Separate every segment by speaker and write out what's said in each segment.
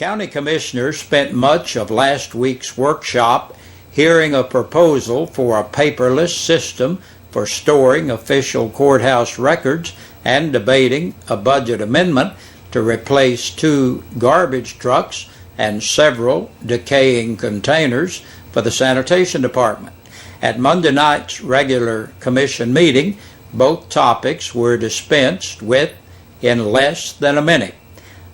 Speaker 1: County Commissioners spent much of last week's workshop hearing a proposal for a paperless system for storing official courthouse records and debating a budget amendment to replace 2 garbage trucks and several decaying containers for the sanitation department. At Monday night's regular commission meeting, both topics were dispensed with in less than a minute.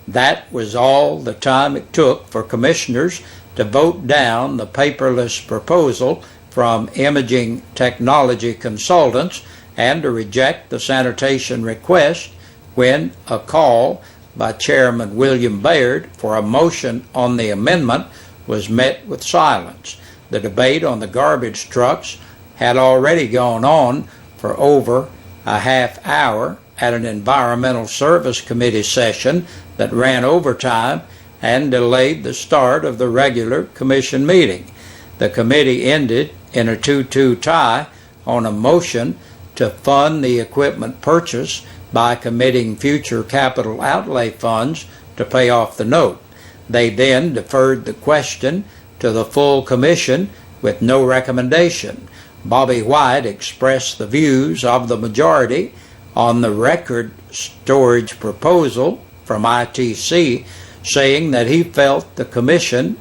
Speaker 1: That was all the time it took for commissioners to vote down the paperless proposal from Imaging Technology Consultants and to reject the sanitation request when a call by Chairman William Baird for a motion on the amendment was met with silence. The debate on the garbage trucks had already gone on for over a half hour at an Environmental Service Committee session that ran overtime and delayed the start of the regular commission meeting. The committee ended in a 2-2 tie on a motion to fund the equipment purchase by committing future capital outlay funds to pay off the note. They then deferred the question to the full commission with no recommendation. Bobby White expressed the views of the majority on the record storage proposal from ITC, saying that he felt the commission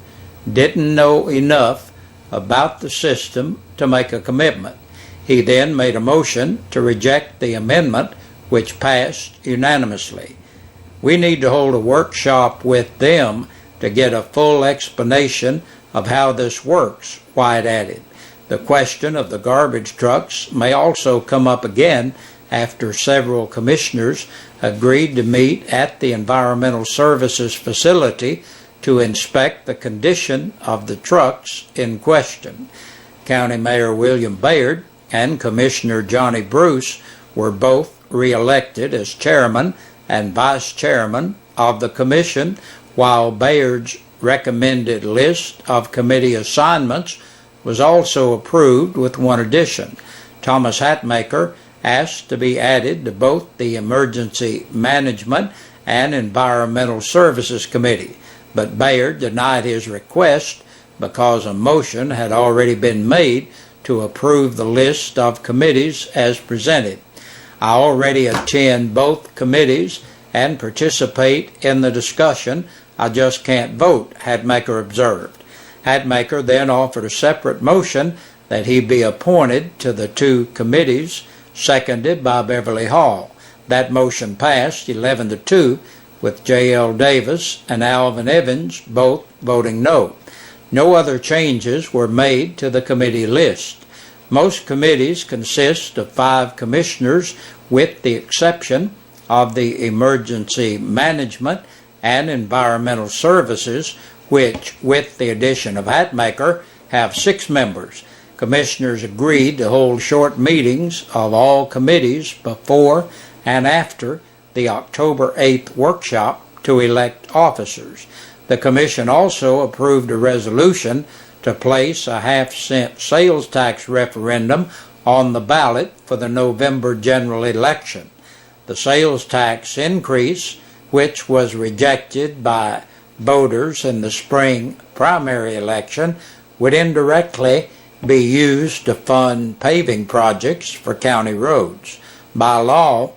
Speaker 1: didn't know enough about the system to make a commitment. He then made a motion to reject the amendment, which passed unanimously. We need to hold a workshop with them to get a full explanation of how this works, White added. The question of the garbage trucks may also come up again after several commissioners agreed to meet at the Environmental Services facility to inspect the condition of the trucks in question. County Mayor William Baird and Commissioner Johnny Bruce were both re-elected as chairman and vice chairman of the commission, while Baird's recommended list of committee assignments was also approved with one addition. Thomas Hatmaker asked to be added to both the Emergency Management and Environmental Services Committee, but Baird denied his request because a motion had already been made to approve the list of committees as presented. I already attend both committees and participate in the discussion. I just can't vote, Hatmaker observed. Hatmaker then offered a separate motion that he be appointed to the 2 committees, seconded by Beverly Hall. That motion passed 11-2, with J.L. Davis and Alvin Evans both voting no. No other changes were made to the committee list. Most committees consist of 5 commissioners, with the exception of the Emergency Management and Environmental Services, which, with the addition of Hatmaker, have 6 members. Commissioners agreed to hold short meetings of all committees before and after the October 8th workshop to elect officers. The commission also approved a resolution to place a half-cent sales tax referendum on the ballot for the November general election. The sales tax increase, which was rejected by voters in the spring primary election, would indirectly be used to fund paving projects for county roads. By law,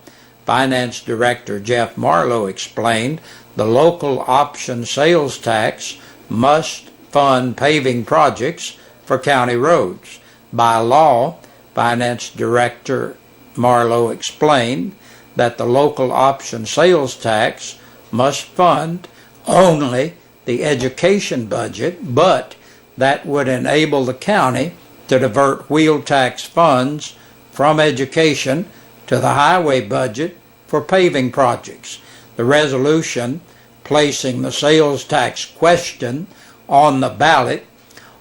Speaker 1: Finance Director Jeff Marlowe explained, the local option sales tax must fund paving projects for county roads. By law, Finance Director Marlowe explained that the local option sales tax must fund only the education budget, but that would enable the county to divert wheel tax funds from education to the highway budget for paving projects. The resolution placing the sales tax question on the ballot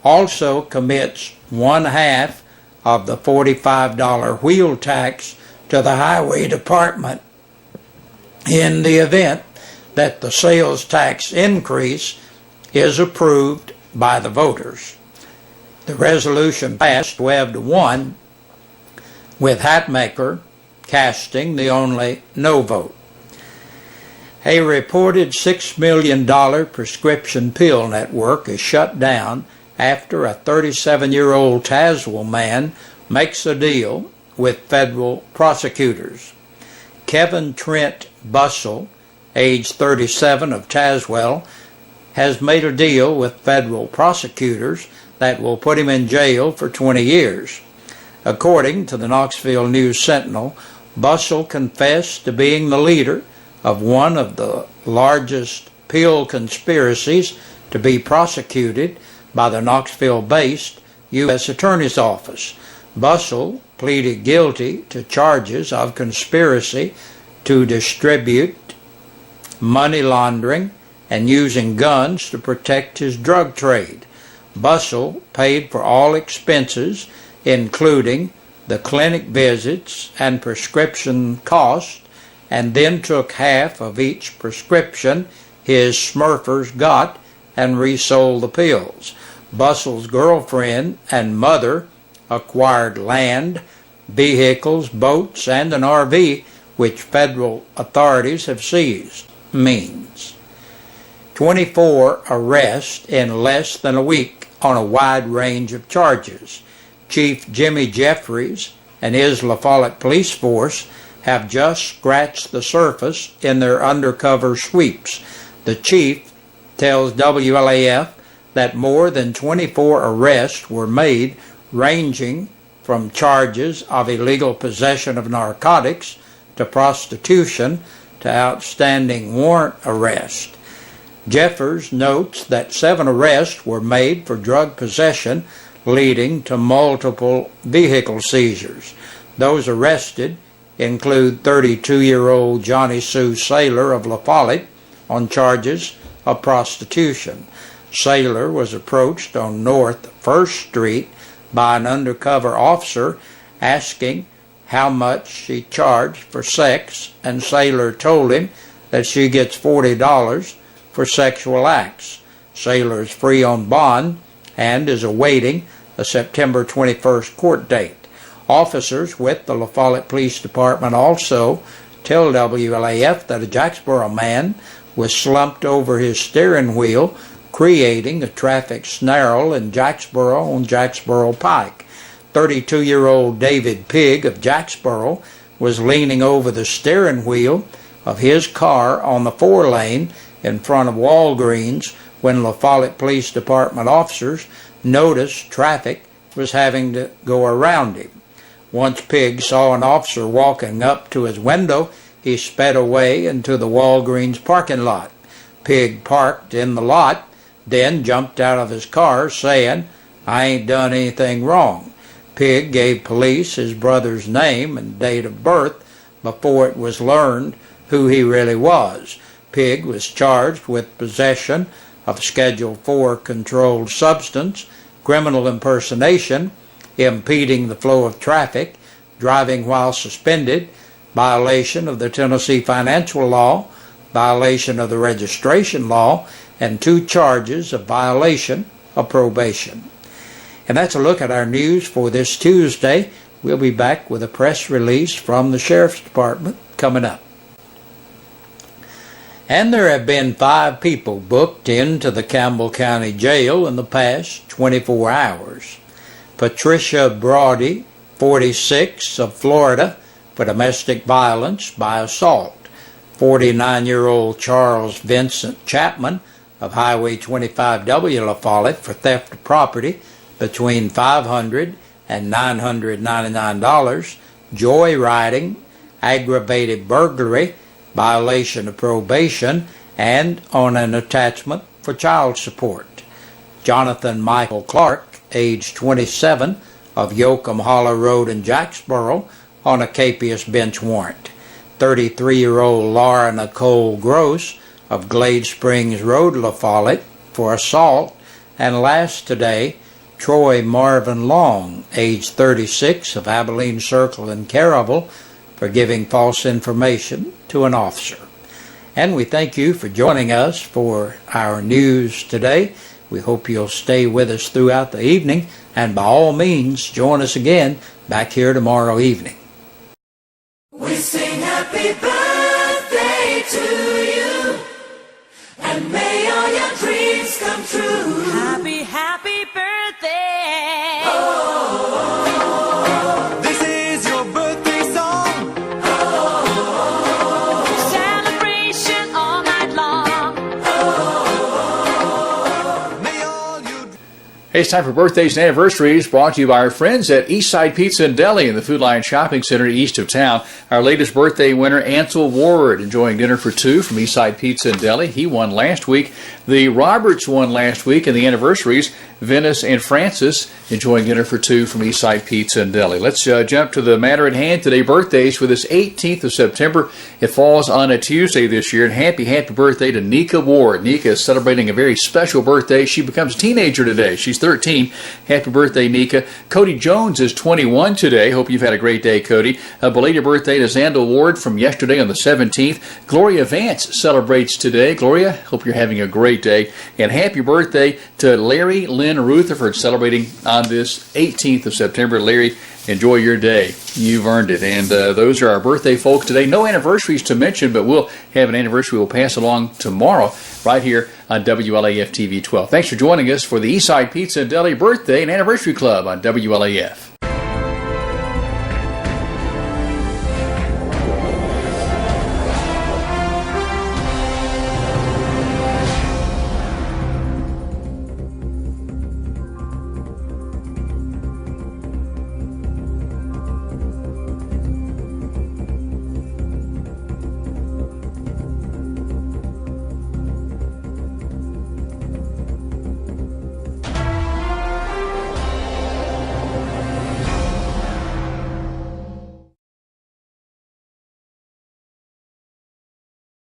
Speaker 1: also commits 1/2 of the $45 wheel tax to the highway department in the event that the sales tax increase is approved by the voters. The resolution passed 12-1, with Hatmaker casting the only no vote. A reported $6 million prescription pill network is shut down after a 37-year-old Tazewell man makes a deal with federal prosecutors. Kevin Trent Bussell, age 37, of Tazewell, has made a deal with federal prosecutors that will put him in jail for 20 years. According to the Knoxville News-Sentinel, Bussell confessed to being the leader of one of the largest pill conspiracies to be prosecuted by the Knoxville-based U.S. Attorney's Office. Bussell pleaded guilty to charges of conspiracy to distribute, money laundering, and using guns to protect his drug trade. Bussell paid for all expenses, including the clinic visits and prescription costs, and then took half of each prescription his Smurfers got and resold the pills. Bussell's girlfriend and mother acquired land, vehicles, boats, and an RV, which federal authorities have seized. Means 24 arrests in less than a week on a wide range of charges. Chief Jimmy Jeffries and his La Follette police force have just scratched the surface in their undercover sweeps. The chief tells WLAF that more than 24 arrests were made, ranging from charges of illegal possession of narcotics to prostitution to outstanding warrant arrest. Jeffers notes that 7 arrests were made for drug possession, leading to multiple vehicle seizures. Those arrested include 32-year-old Johnny Sue Saylor of La Follette on charges of prostitution. Saylor was approached on North 1st Street by an undercover officer asking how much she charged for sex, and Saylor told him that she gets $40 for sexual acts. Saylor is free on bond and is awaiting a September 21st court date. Officers with the La Follette Police Department also tell WLAF that a Jacksboro man was slumped over his steering wheel, creating a traffic snarl in Jacksboro on Jacksboro Pike. 32-year-old David Pigg of Jacksboro was leaning over the steering wheel of his car on the 4-lane in front of Walgreens when La Follette Police Department officers noticed traffic was having to go around him. Once Pigg saw an officer walking up to his window, he sped away into the Walgreens parking lot. Pigg parked in the lot, then jumped out of his car saying, "I ain't done anything wrong." Pigg gave police his brother's name and date of birth before it was learned who he really was. Pigg was charged with possession of Schedule IV controlled substance, criminal impersonation, impeding the flow of traffic, driving while suspended, violation of the Tennessee financial law, violation of the registration law, and 2 charges of violation of probation. And that's a look at our news for this Tuesday. We'll be back with a press release from the Sheriff's Department coming up. And there have been 5 people booked into the Campbell County Jail in the past 24 hours. Patricia Brody, 46, of Florida, for domestic violence by assault. 49-year-old Charles Vincent Chapman of Highway 25W La Follette for theft of property between $500 and $999, joyriding, aggravated burglary, violation of probation, and on an attachment for child support. Jonathan Michael Clark, age 27, of Yoakum Hollow Road in Jacksboro, on a capious bench warrant. 33-year-old Laura Nicole Gross of Glade Springs Road, La Follette, for assault. And last today, Troy Marvin Long, age 36, of Abilene Circle in Caravel, for giving false information to an officer. And we thank you for joining us for our news today. We hope you'll stay with us throughout the evening, and by all means, join us again back here tomorrow evening.
Speaker 2: We sing happy birthday to you. Hey, it's time for birthdays and anniversaries, brought to you by our friends at Eastside Pizza and Deli in the Food Lion Shopping Center east of town. Our latest birthday winner, Ansel Ward, enjoying dinner for two from Eastside Pizza and Deli. He won last week. The Roberts won last week, and the anniversaries, Venice and Francis, enjoying dinner for two from Eastside Pizza and Deli. Let's jump to the matter at hand today. Birthdays for this 18th of September. It falls on a Tuesday this year, and happy birthday to Nika Ward. Nika is celebrating a very special birthday. She becomes a teenager today. She's 13. Happy birthday, Nika. Cody Jones is 21 today. Hope you've had a great day, Cody. A belated birthday to Zandal Ward from yesterday on the 17th. Gloria Vance celebrates today. Gloria, hope you're having a great day. And happy birthday to Larry Lynn Rutherford, celebrating on this 18th of September. Larry, enjoy your day. You've earned it. And those are our birthday folks today. No anniversaries to mention, but we'll have an anniversary we'll pass along tomorrow right here on WLAF TV 12. Thanks for joining us for the Eastside Pizza and Deli Birthday and Anniversary Club on WLAF.